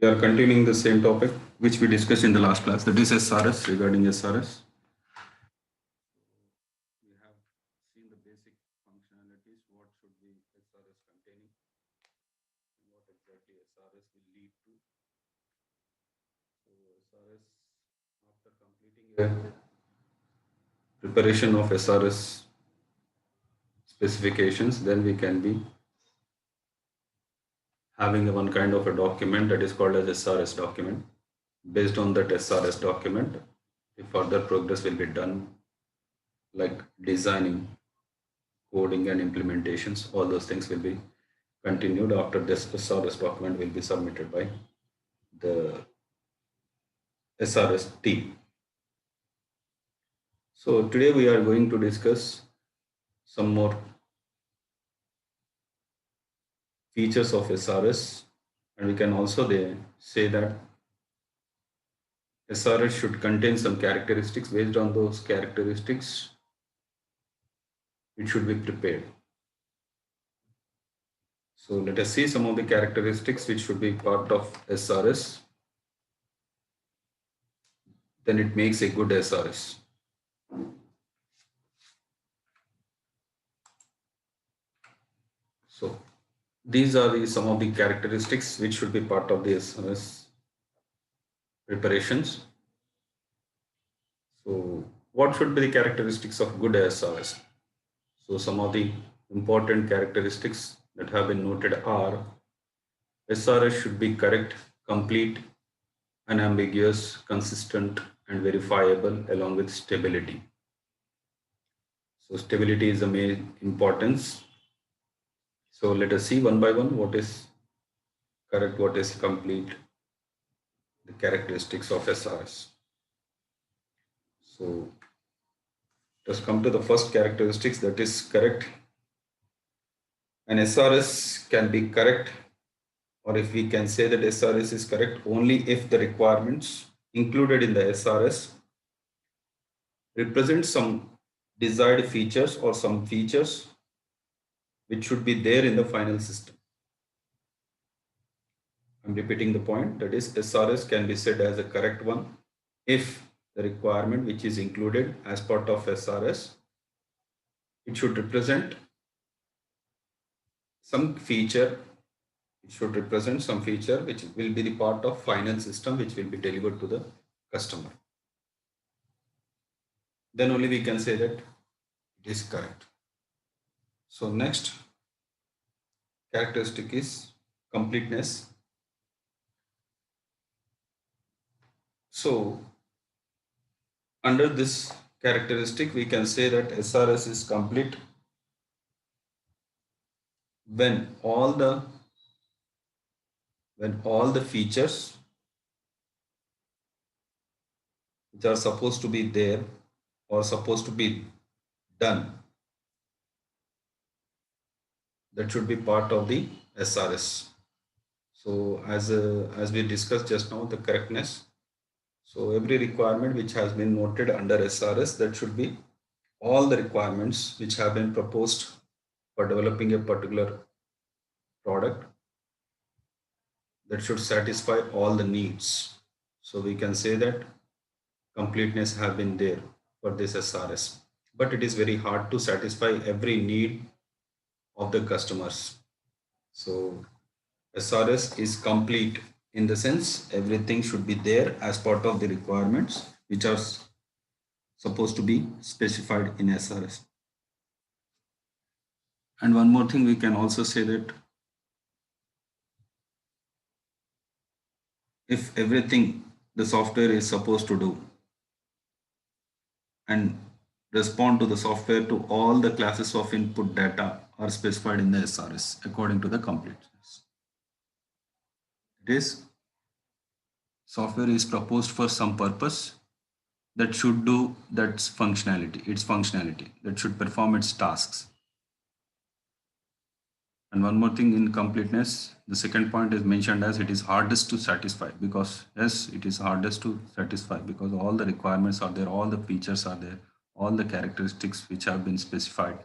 We are continuing the same topic which we discussed in the last class, that is SRS. Regarding SRS, we have seen the basic functionalities, what should be SRS containing, and what exactly SRS will lead to. So SRS, after completing a preparation of SRS specifications, then we can be having one kind of a document that is called as SRS document. Based on that SRS document, the further progress will be done, like designing, coding and implementations. All those things will be continued after this SRS document will be submitted by the SRS team. So today we are going to discuss some more features of SRS, and we can also say that SRS should contain some characteristics. Based on those characteristics, it should be prepared. So let us see some of the characteristics which should be part of SRS. Then it makes a good SRS. So these are some of the characteristics which should be part of the SRS preparations. So what should be the characteristics of good SRS? So some of the important characteristics that have been noted are: SRS should be correct, complete, unambiguous, consistent, and verifiable, along with stability. So stability is the main importance. So let us see one by one what is correct, what is complete, the characteristics of SRS. So let us come to the first characteristics, that is correct. An SRS can be correct, or if we can say that SRS is correct only if the requirements included in the SRS represent some desired features or some features which should be there in the final system. I'm repeating the point, that is SRS can be said as a correct one if the requirement which is included as part of SRS, it should represent some feature, which will be the part of final system which will be delivered to the customer. Then only we can say that it is correct. So next characteristic is completeness. So under this characteristic we can say that SRS is complete when all the features which are supposed to be there or supposed to be done, that should be part of the SRS. So as we discussed just now, the correctness. So every requirement which has been noted under SRS, that should be all the requirements which have been proposed for developing a particular product, that should satisfy all the needs. So we can say that completeness have been there for this SRS, but it is very hard to satisfy every need of the customers. So SRS is complete in the sense everything should be there as part of the requirements which are supposed to be specified in SRS. And one more thing, we can also say that if everything the software is supposed to do and respond to the software to all the classes of input data are specified in the SRS according to the completeness. It is software is proposed for some purpose that should do its functionality, that should perform its tasks. And one more thing in completeness, the second point is mentioned as it is hardest to satisfy, because yes, it is hardest to satisfy because all the requirements are there, all the features are there, all the characteristics which have been specified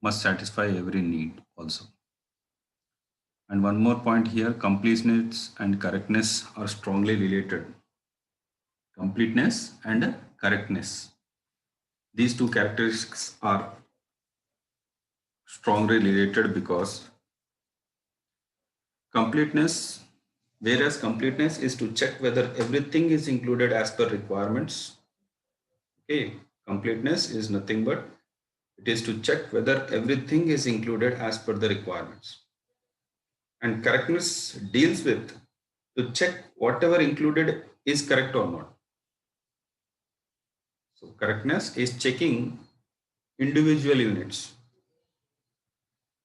must satisfy every need also. And one more point here, completeness and correctness are strongly related. Completeness and correctness. These two characteristics are strongly related because completeness, whereas completeness is to check whether everything is included as per requirements. Okay, completeness is nothing but it is to check whether everything is included as per the requirements. And correctness deals with to check whatever included is correct or not. So correctness is checking individual units.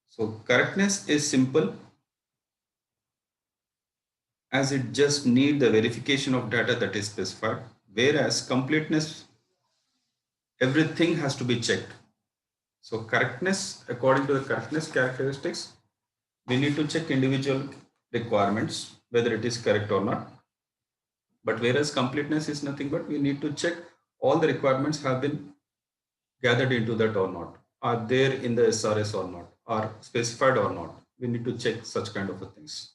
So correctness is simple as it just need the verification of data that is specified, whereas completeness, everything has to be checked. So correctness, according to the correctness characteristics, we need to check individual requirements, whether it is correct or not. But whereas completeness is nothing but we need to check all the requirements have been gathered into that or not, are there in the SRS or not, are specified or not. We need to check such kind of things.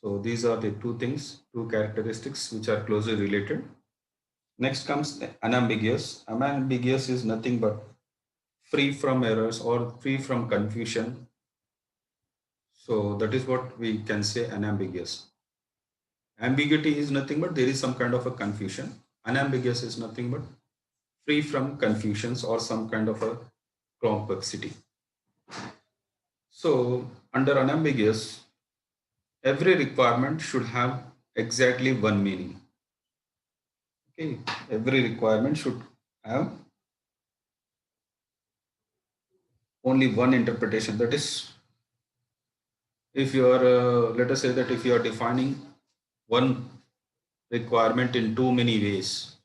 So these are the two things, two characteristics which are closely related. Next comes the unambiguous. Unambiguous is nothing but free from errors or free from confusion. So that is what we can say unambiguous. Ambiguity is nothing but there is some kind of a confusion. Unambiguous is nothing but free from confusions or some kind of a complexity. So under unambiguous, every requirement should have exactly one meaning. Okay, every requirement should have only one interpretation. That is, if you are, let us say that if you are defining one requirement in too many ways,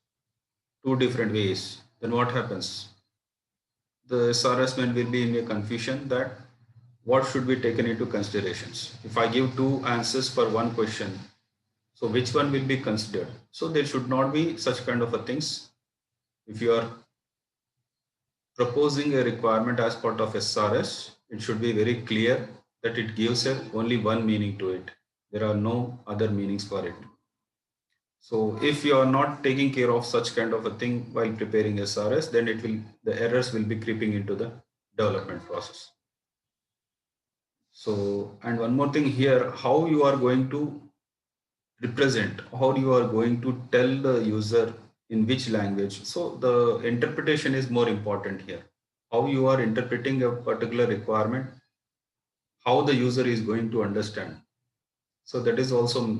two different ways, then what happens? The SRS man will be in a confusion that what should be taken into considerations. If I give two answers for one question, so which one will be considered? So there should not be such kind of a things. If you are proposing a requirement as part of SRS, it should be very clear that it gives only one meaning to it. There are no other meanings for it. So if you are not taking care of such kind of a thing while preparing SRS, then the errors will be creeping into the development process. So, and one more thing here, how you are going to represent, how you are going to tell the user in which language. So the interpretation is more important here. How you are interpreting a particular requirement, how the user is going to understand. So that is also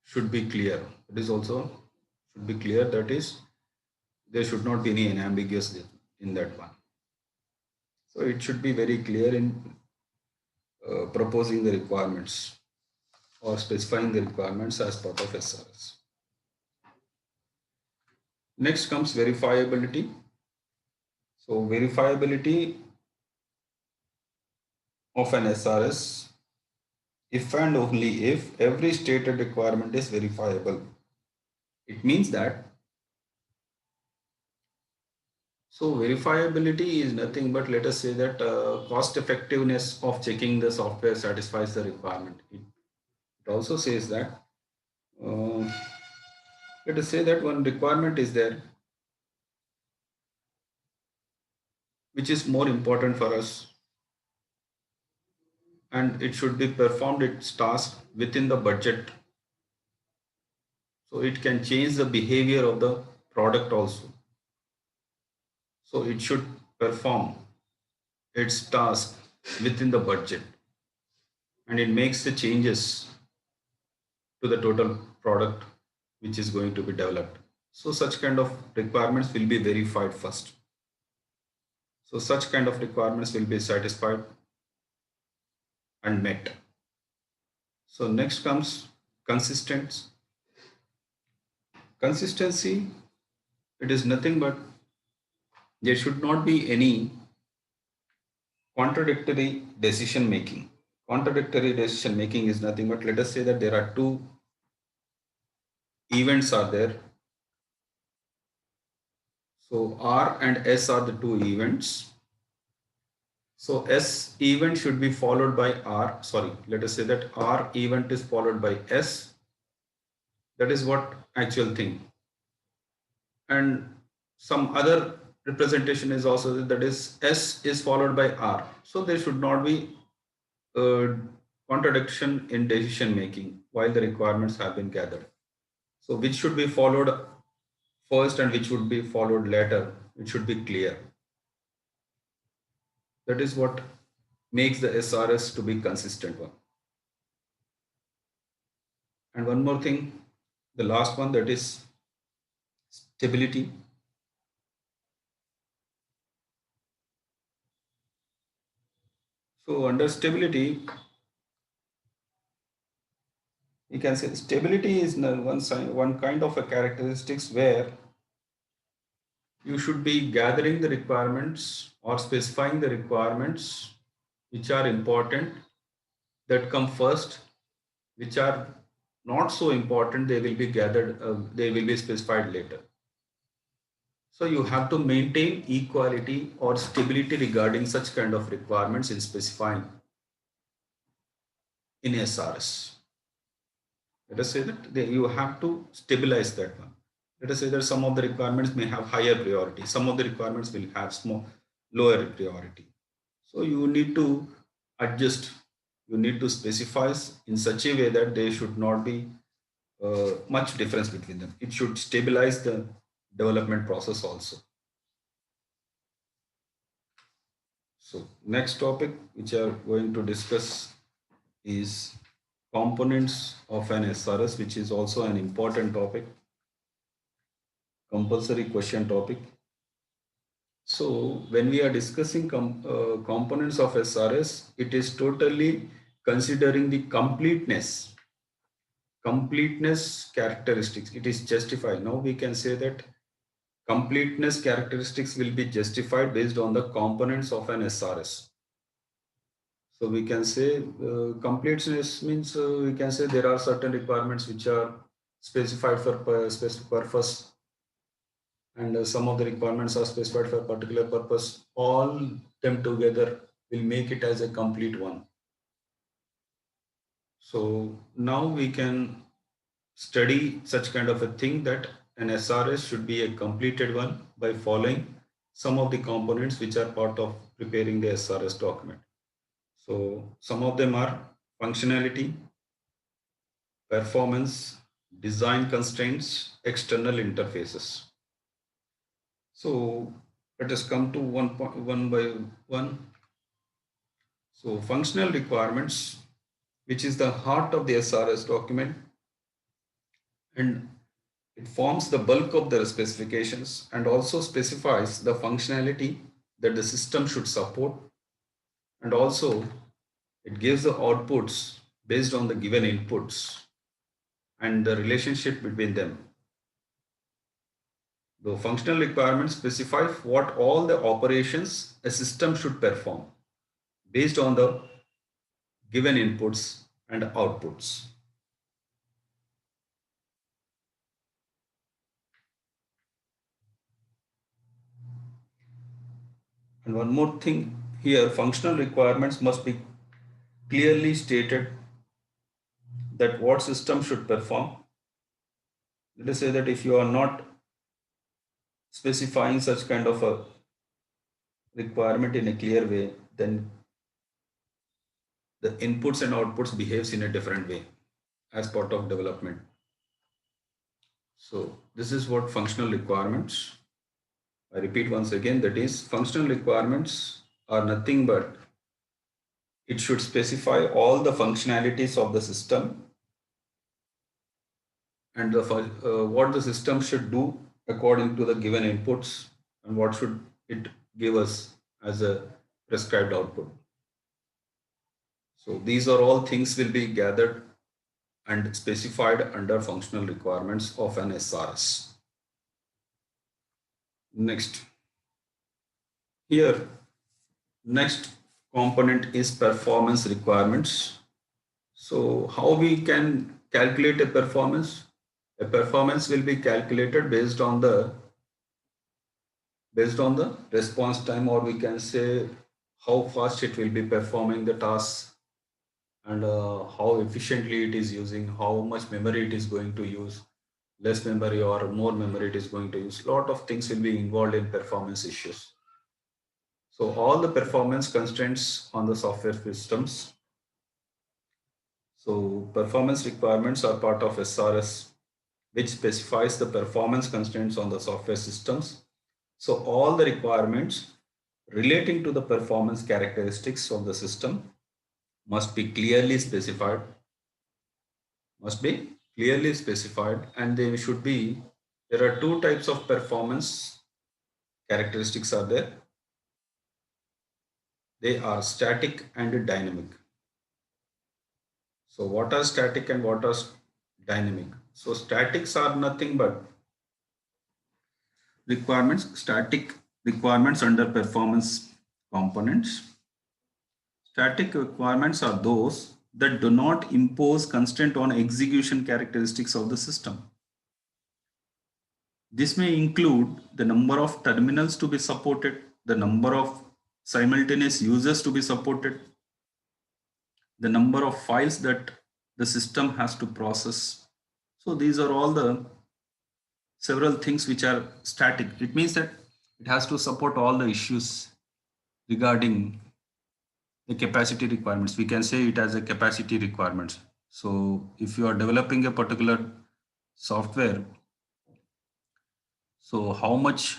should be clear. It is also should be clear. That is, there should not be any ambiguous in that one. So it should be very clear in proposing the requirements or specifying the requirements as part of SRS. Next comes verifiability. So verifiability of an SRS, if and only if every stated requirement is verifiable. It means that, so verifiability is nothing but let us say that cost effectiveness of checking the software satisfies the requirement. It also says that, uh, let us say that one requirement is there which is more important for us and it should be performed its task within the budget. So it can change the behavior of the product also. So it should perform its task within the budget and it makes the changes to the total product which is going to be developed. So such kind of requirements will be verified first. So such kind of requirements will be satisfied and met. So next comes consistent. Consistency, it is nothing but there should not be any contradictory decision making. Contradictory decision making is nothing but let us say that there are two events are there. So R and S are the two events. So S event should be followed by R. Sorry, let us say that R event is followed by S. That is what actual thing. And some other representation is also that is S is followed by R. So there should not be a contradiction in decision making while the requirements have been gathered. So which should be followed first and which would be followed later, it should be clear. That is what makes the SRS to be consistent one. And one more thing, the last one, that is stability. So under stability, you can say stability is one kind of a characteristics where you should be gathering the requirements or specifying the requirements which are important that come first, which are not so important, they will be gathered, they will be specified later. So you have to maintain equality or stability regarding such kind of requirements in specifying in SRS. Let us say that you have to stabilize that one. Let us say that some of the requirements may have higher priority, some of the requirements will have small, lower priority. So you need to adjust, you need to specify in such a way that there should not be much difference between them. It should stabilize the development process also. So next topic which I are going to discuss is components of an SRS, which is also an important topic, compulsory question topic. So when we are discussing components of SRS, it is totally considering the completeness characteristics. It is justified. Now we can say that completeness characteristics will be justified based on the components of an SRS. So we can say completeness means we can say there are certain requirements which are specified for specific purpose, and some of the requirements are specified for a particular purpose. All them together will make it as a complete one. So now we can study such kind of a thing that an SRS should be a completed one by following some of the components which are part of preparing the SRS document. So some of them are functionality, performance, design constraints, external interfaces. So let us come to one by one. So functional requirements, which is the heart of the SRS document, and it forms the bulk of the specifications and also specifies the functionality that the system should support, and also it gives the outputs based on the given inputs and the relationship between them. The functional requirements specify what all the operations a system should perform based on the given inputs and outputs. And one more thing here, functional requirements must be clearly stated that what system should perform. Let us say that if you are not specifying such kind of a requirement in a clear way, then the inputs and outputs behaves in a different way as part of development. So this is what functional requirements. I repeat once again, that is functional requirements are nothing but it should specify all the functionalities of the system and what the system should do according to the given inputs and what should it give us as a prescribed output. So these are all things will be gathered and specified under functional requirements of an SRS. Next, here, next component is performance requirements. So how we can calculate a performance? A performance will be calculated based on the response time, or we can say how fast it will be performing the tasks, and how efficiently it is using, how much memory it is going to use, less memory or more memory it is going to use. Lot of things will be involved in performance issues. So all the performance constraints on the software systems. So performance requirements are part of SRS, which specifies the performance constraints on the software systems. So all the requirements relating to the performance characteristics of the system must be clearly specified, must be clearly specified, and they should be, there are two types of performance characteristics are there. They are static and dynamic. So what are static and what are dynamic? So statics are nothing but requirements, static requirements under performance components. Static requirements are those that do not impose constraint on execution characteristics of the system. This may include the number of terminals to be supported, the number of simultaneous users to be supported, the number of files that the system has to process. So these are all the several things which are static. It means that it has to support all the issues regarding the capacity requirements. We can say it as a capacity requirements. So if you are developing a particular software, so how much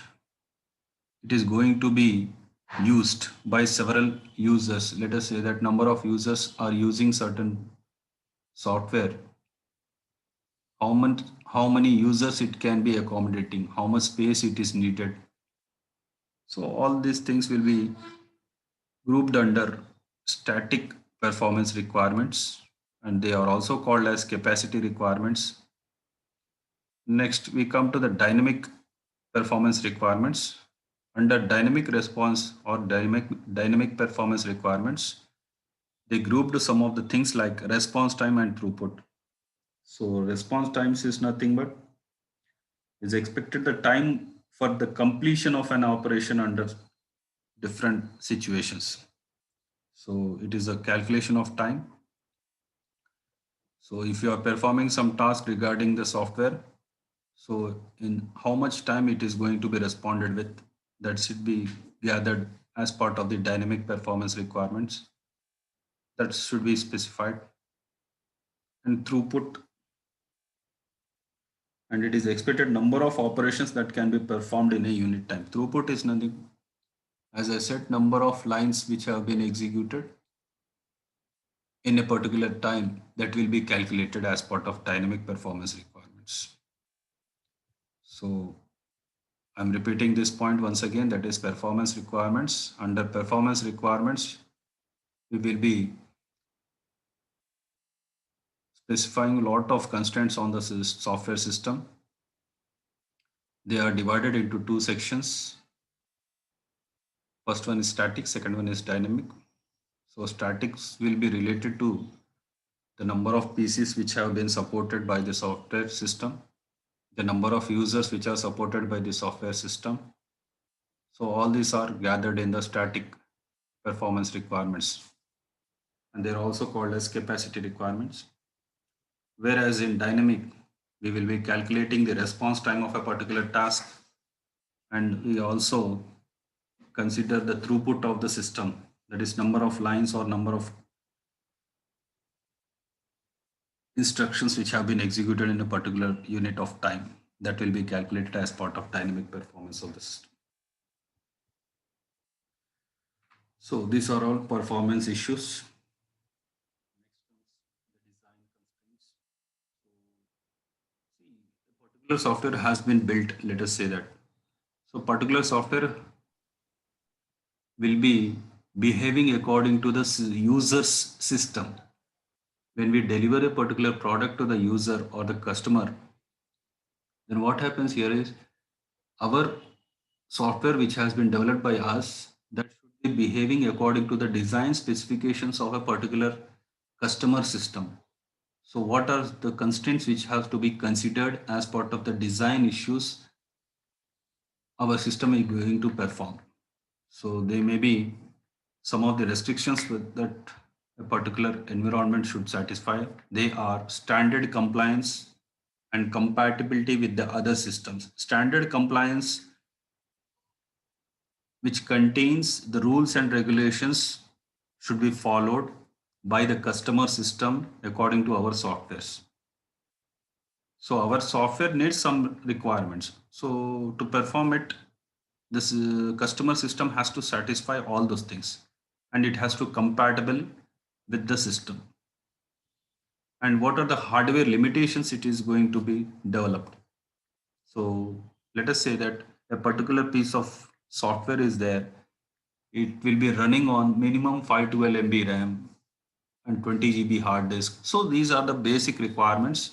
it is going to be used by several users. Let us say that number of users are using certain software. How many users it can be accommodating, how much space it is needed. So all these things will be grouped under static performance requirements, and they are also called as capacity requirements. Next, we come to the dynamic performance requirements. Under dynamic response or dynamic performance requirements, they grouped some of the things like response time and throughput. So response times is nothing but is expected the time for the completion of an operation under different situations. So it is a calculation of time. So if you are performing some task regarding the software, so in how much time it is going to be responded with, that should be gathered as part of the dynamic performance requirements. That should be specified. And throughput, and it is expected number of operations that can be performed in a unit time. Throughput is nothing, as I said, number of lines which have been executed in a particular time that will be calculated as part of dynamic performance requirements. So I'm repeating this point once again, that is performance requirements. Under performance requirements, we will be specifying a lot of constraints on the software system. They are divided into two sections. First one is static, second one is dynamic. So statics will be related to the number of PCs which have been supported by the software system, the number of users which are supported by the software system. So all these are gathered in the static performance requirements, and they're also called as capacity requirements. Whereas in dynamic, we will be calculating the response time of a particular task, and we also consider the throughput of the system, that is number of lines or number of instructions which have been executed in a particular unit of time, that will be calculated as part of dynamic performance of the system. So these are all performance issues. A particular software has been built, let us say that. So particular software will be behaving according to the user's system. When we deliver a particular product to the user or the customer, then what happens here is our software which has been developed by us, that should be behaving according to the design specifications of a particular customer system. So what are the constraints which have to be considered as part of the design issues our system is going to perform? So they may be some of the restrictions that a particular environment should satisfy. They are standard compliance and compatibility with the other systems. Standard compliance, which contains the rules and regulations, should be followed by the customer system according to our softwares. So our software needs some requirements. So to perform it, this customer system has to satisfy all those things, and it has to compatible with the system. And what are the hardware limitations it is going to be developed? So let us say that a particular piece of software is there. It will be running on minimum 512 MB RAM and 20 GB hard disk. So these are the basic requirements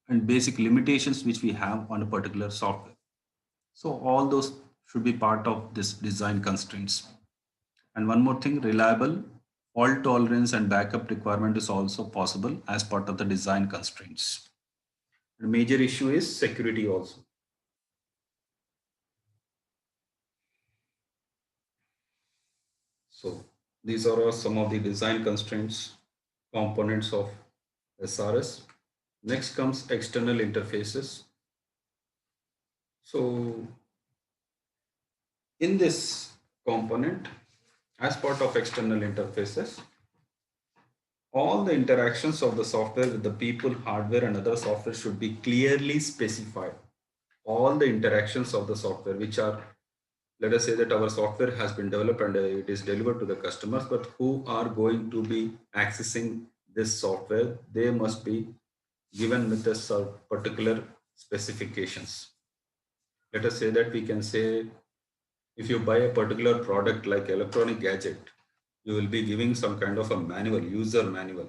and basic limitations which we have on a particular software. So all those should be part of this design constraints. And one more thing, reliable fault tolerance and backup requirement is also possible as part of the design constraints. The major issue is security also. So these are some of the design constraints components of SRS. Next comes external interfaces. So in this component, as part of external interfaces, all the interactions of the software with the people, hardware, and other software should be clearly specified. All the interactions of the software, which are, let us say that our software has been developed and it is delivered to the customers, but who are going to be accessing this software, they must be given with this particular specifications. Let us say that we can say, if you buy a particular product like electronic gadget, you will be giving some kind of a manual, user manual.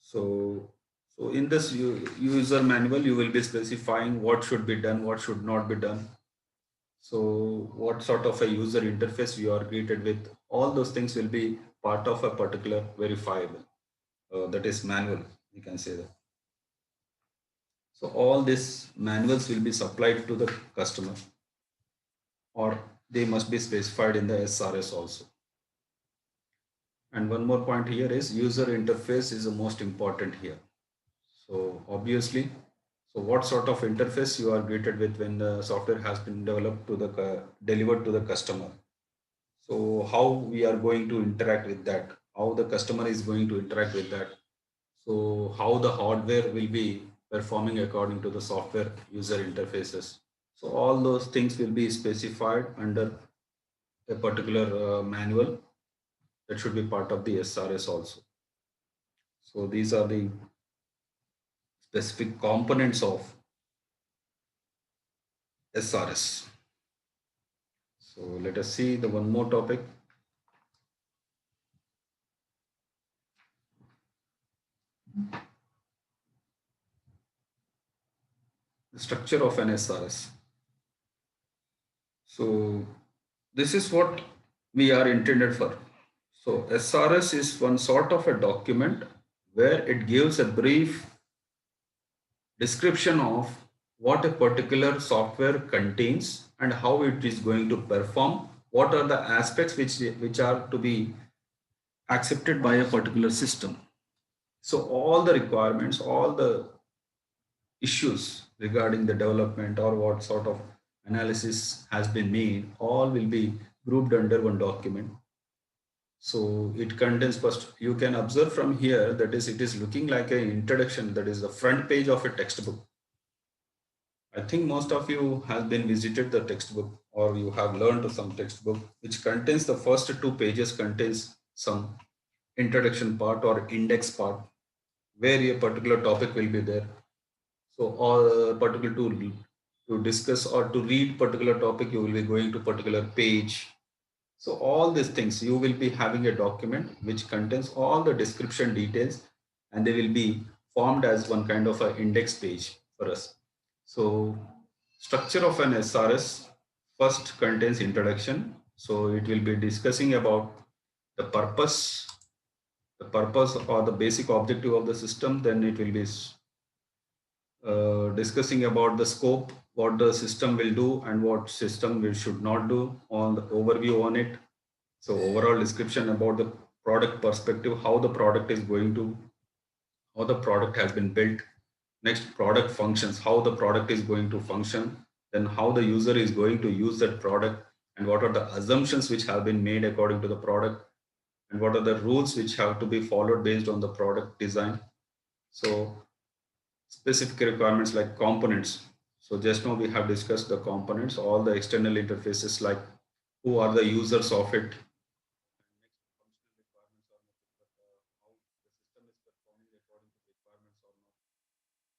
So in this user manual, you will be specifying what should be done, what should not be done. So what sort of a user interface you are greeted with, all those things will be part of a particular verifiable, that is manual, you can say that. So all these manuals will be supplied to the customer, or they must be specified in the SRS also. And one more point here is user interface is the most important here. So obviously, so what sort of interface you are greeted with when the software has been developed to the delivered to the customer. So how we are going to interact with that, how the customer is going to interact with that. So how the hardware will be performing according to the software user interfaces. So all those things will be specified under a particular manual that should be part of the SRS also. So these are the specific components of SRS. So let us see the one more topic. The structure of an SRS. So this is what we are intended for. So SRS is one sort of a document where it gives a brief description of what a particular software contains and how it is going to perform, what are the aspects which are to be accepted by a particular system. So all the requirements, all the issues regarding the development or what sort of analysis has been made, all will be grouped under one document. So it contains, first you can observe from here, that is, it is looking like an introduction, that is the front page of a textbook. I think most of you have been visited the textbook, or you have learned some textbook which contains the first two pages contains some introduction part or index part where a particular topic will be there. So or particular to discuss or to read particular topic, you will be going to particular page. So all these things, you will be having a document which contains all the description details, and they will be formed as one kind of an index page for us. So structure of an SRS first contains introduction. So it will be discussing about the purpose or the basic objective of the system. Then it will be discussing about the scope, what the system will do and what system we should not do, on the overview on it. So overall description about the product perspective, how the product is going to, how the product has been built. Next, product functions, how the product is going to function. Then how the user is going to use that product, and what are the assumptions which have been made according to the product, and what are the rules which have to be followed based on the product design. So specific requirements like components. So just now we have discussed the components, all the external interfaces, like who are the users of it. Next, functional requirements are nothing but how the system is performing according to the requirements or not,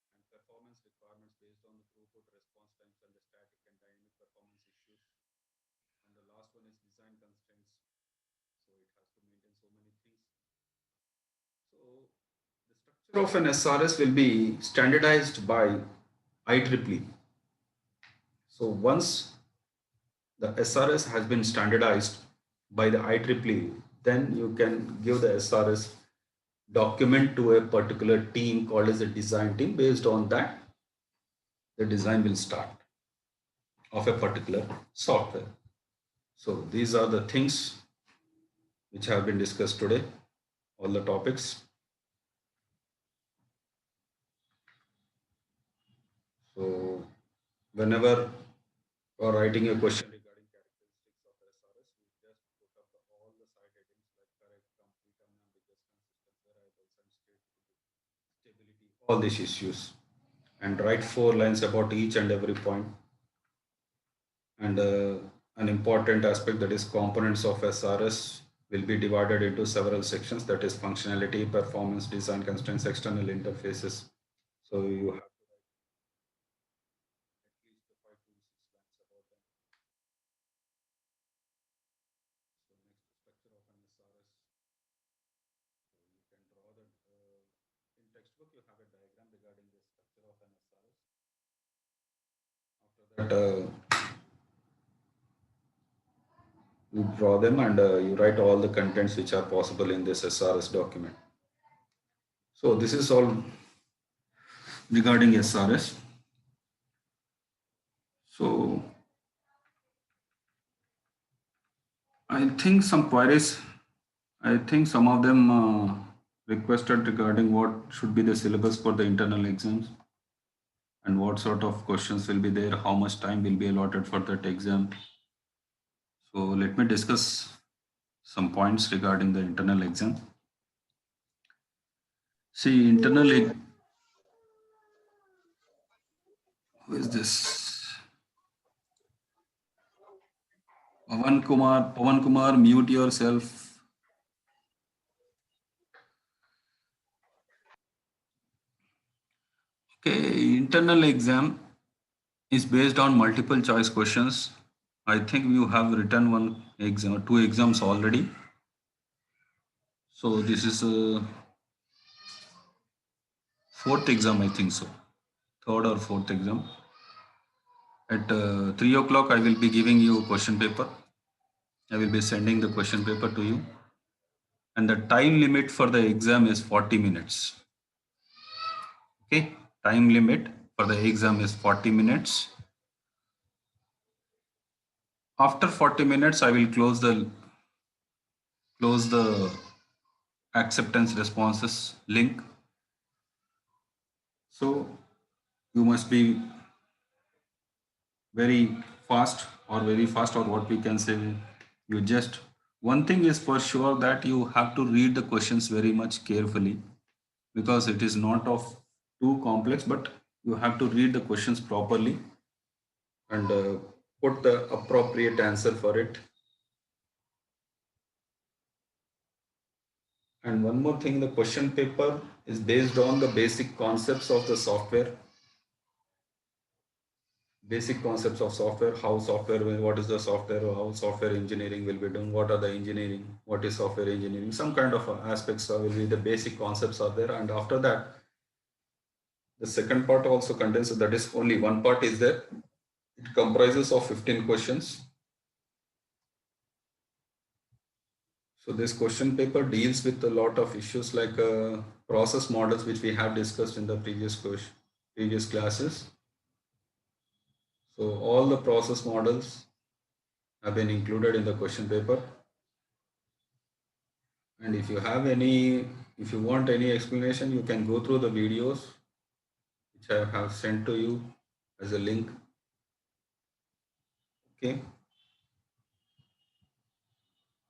and performance requirements based on the throughput, response times, and the static and dynamic performance issues. And the last one is design constraints. So it has to maintain so many things. So the structure of an SRS will be standardized by IEEE. So once the SRS has been standardized by the IEEE, then you can give the SRS document to a particular team called as a design team. Based on that, the design will start of a particular software. So these are the things which have been discussed today, all the topics. So whenever you are writing a question regarding characteristics of SRS, you just put up all the side headings like correct, complete, unambiguous, consistent, variables, and stability, all these issues, and write 4 lines about each and every point. And an important aspect, that is components of SRS, will be divided into several sections, that is functionality, performance, design constraints, external interfaces. So you have to write at least 5 to 6 lines about them. So next, structure of an SRS. So you can draw the in textbook you have a diagram regarding the structure of an SRS. After that, you draw them, and you write all the contents which are possible in this SRS document. So this is all regarding SRS. So I think some queries, I think some of them requested regarding what should be the syllabus for the internal exams, and what sort of questions will be there, how much time will be allotted for that exam. So let me discuss some points regarding the internal exam. See, who is this? Pawan Kumar, mute yourself. Okay, internal exam is based on multiple choice questions. I think you have written one exam, two exams already. So this is a fourth exam, I think so. Third or fourth exam. At 3 o'clock, I will be giving you a question paper. I will be sending the question paper to you. And the time limit for the exam is 40 minutes. Okay, time limit for the exam is 40 minutes. After 40 minutes, I will close the acceptance responses link. So you must be very fast, or what we can say, you just, one thing is for sure, that you have to read the questions very much carefully, because it is not of too complex, but you have to read the questions properly, and put the appropriate answer for it. And one more thing, the question paper is based on the basic concepts of software, how software, what is the software, how software engineering will be done, what are the engineering, what is software engineering, some kind of aspects will be the basic concepts are there. And after that, the second part also contains, that is only one part is there. It comprises of 15 questions. So this question paper deals with a lot of issues like process models, which we have discussed in the previous classes. So all the process models have been included in the question paper. And if you want any explanation, you can go through the videos which I have sent to you as a link. Okay.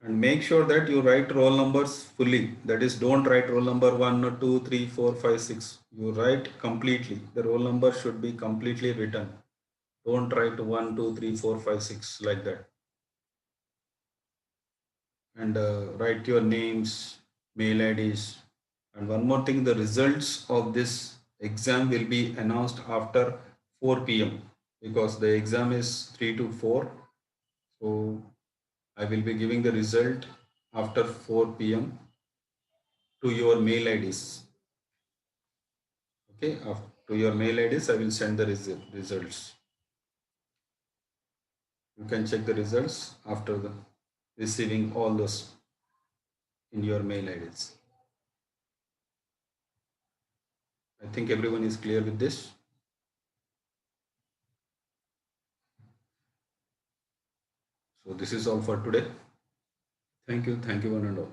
And make sure that you write roll numbers fully. That is, don't write roll number 1 or 2, 3, 4, 5, 6. You write completely. The roll number should be completely written. Don't write 1, 2, 3, 4, 5, 6 like that. And write your names, mail IDs. And one more thing, the results of this exam will be announced after 4 p.m. because the exam is 3 to 4. So I will be giving the result after 4 p.m. to your mail IDs. Okay, to your mail IDs, I will send the results. You can check the results after the receiving all those in your mail IDs. I think everyone is clear with this. So this is all for today. Thank you one and all.